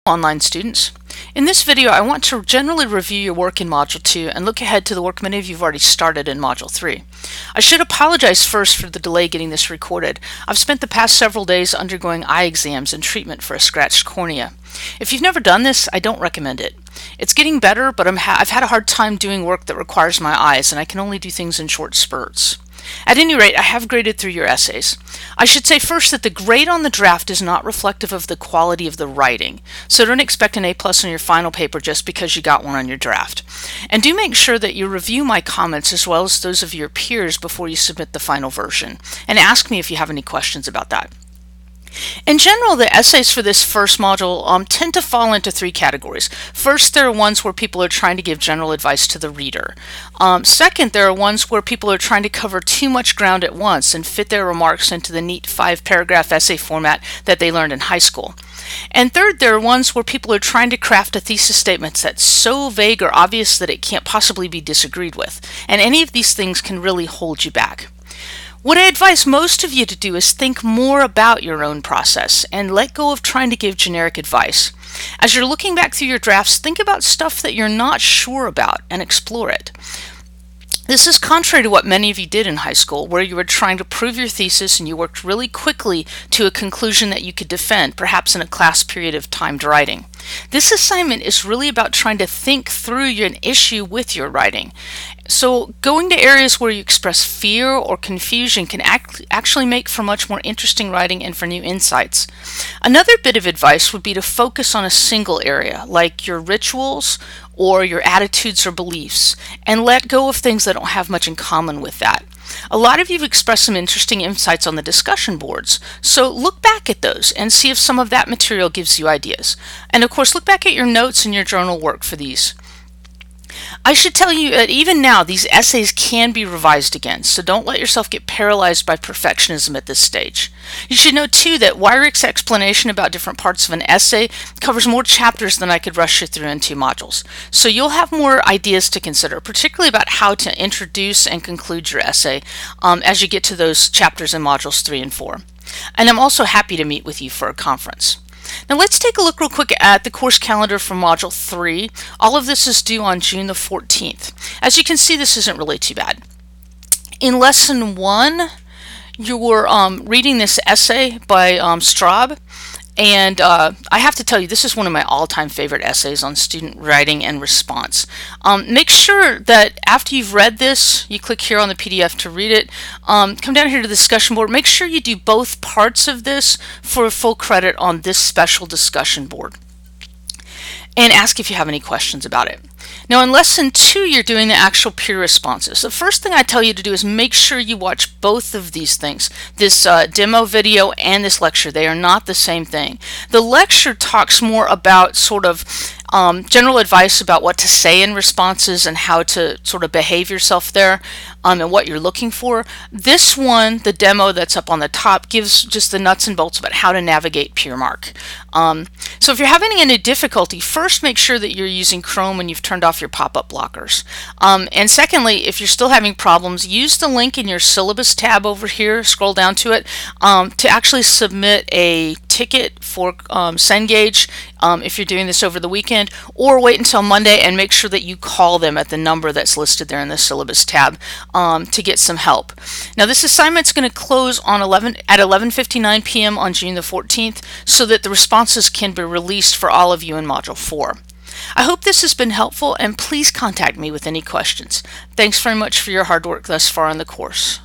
Online students. In this video, I want to generally review your work in Module 2 and look ahead to the work many of you have already started in Module 3. I should apologize first for the delay getting this recorded. I've spent the past several days undergoing eye exams and treatment for a scratched cornea. If you've never done this, I don't recommend it. It's getting better, but I've had a hard time doing work that requires my eyes, and I can only do things in short spurts. At any rate, I have graded through your essays. I should say first that the grade on the draft is not reflective of the quality of the writing, so don't expect an A+ on your final paper just because you got one on your draft. And do make sure that you review my comments as well as those of your peers before you submit the final version, and ask me if you have any questions about that. In general, the essays for this first module tend to fall into three categories. First, there are ones where people are trying to give general advice to the reader. Second, there are ones where people are trying to cover too much ground at once and fit their remarks into the neat 5-paragraph essay format that they learned in high school. And third, there are ones where people are trying to craft a thesis statement that's so vague or obvious that it can't possibly be disagreed with. And any of these things can really hold you back. What I advise most of you to do is think more about your own process and let go of trying to give generic advice. As you're looking back through your drafts, think about stuff that you're not sure about and explore it. This is contrary to what many of you did in high school, where you were trying to prove your thesis and you worked really quickly to a conclusion that you could defend, perhaps in a class period of timed writing. This assignment is really about trying to think through an issue with your writing. So going to areas where you express fear or confusion can actually make for much more interesting writing and for new insights. Another bit of advice would be to focus on a single area, like your rituals or your attitudes or beliefs, and let go of things that don't have much in common with that. A lot of you have expressed some interesting insights on the discussion boards, so look back at those and see if some of that material gives you ideas. And of course, look back at your notes and your journal work for these. I should tell you that even now, these essays can be revised again, so don't let yourself get paralyzed by perfectionism at this stage. You should know, too, that Weirich's explanation about different parts of an essay covers more chapters than I could rush you through in 2 modules. So you'll have more ideas to consider, particularly about how to introduce and conclude your essay as you get to those chapters in modules 3 and 4. And I'm also happy to meet with you for a conference. Now let's take a look real quick at the course calendar for Module 3. All of this is due on June the 14th. As you can see, this isn't really too bad. In Lesson 1, you're reading this essay by Straub. And I have to tell you, this is one of my all-time favorite essays on student writing and response. Make sure that after you've read this, you click here on the PDF to read it, come down here to the discussion board. Make sure you do both parts of this for full credit on this special discussion board. And ask if you have any questions about it. Now in Lesson 2, you're doing the actual peer responses. The first thing I tell you to do is make sure you watch both of these things, this demo video and this lecture. They are not the same thing. The lecture talks more about sort of general advice about what to say in responses and how to sort of behave yourself there and what you're looking for. This one, the demo that's up on the top, gives just the nuts and bolts about how to navigate PeerMark. So if you're having any difficulty, first make sure that you're using Chrome and you've turned off your pop-up blockers. And secondly, if you're still having problems, use the link in your syllabus tab over here, scroll down to it, to actually submit a ticket for Cengage if you're doing this over the weekend, or wait until Monday and make sure that you call them at the number that's listed there in the syllabus tab to get some help. Now this assignment's going to close on at 11:59 p.m. on June the 14th so that the responses can be released for all of you in Module 4. I hope this has been helpful, and please contact me with any questions. Thanks very much for your hard work thus far on the course.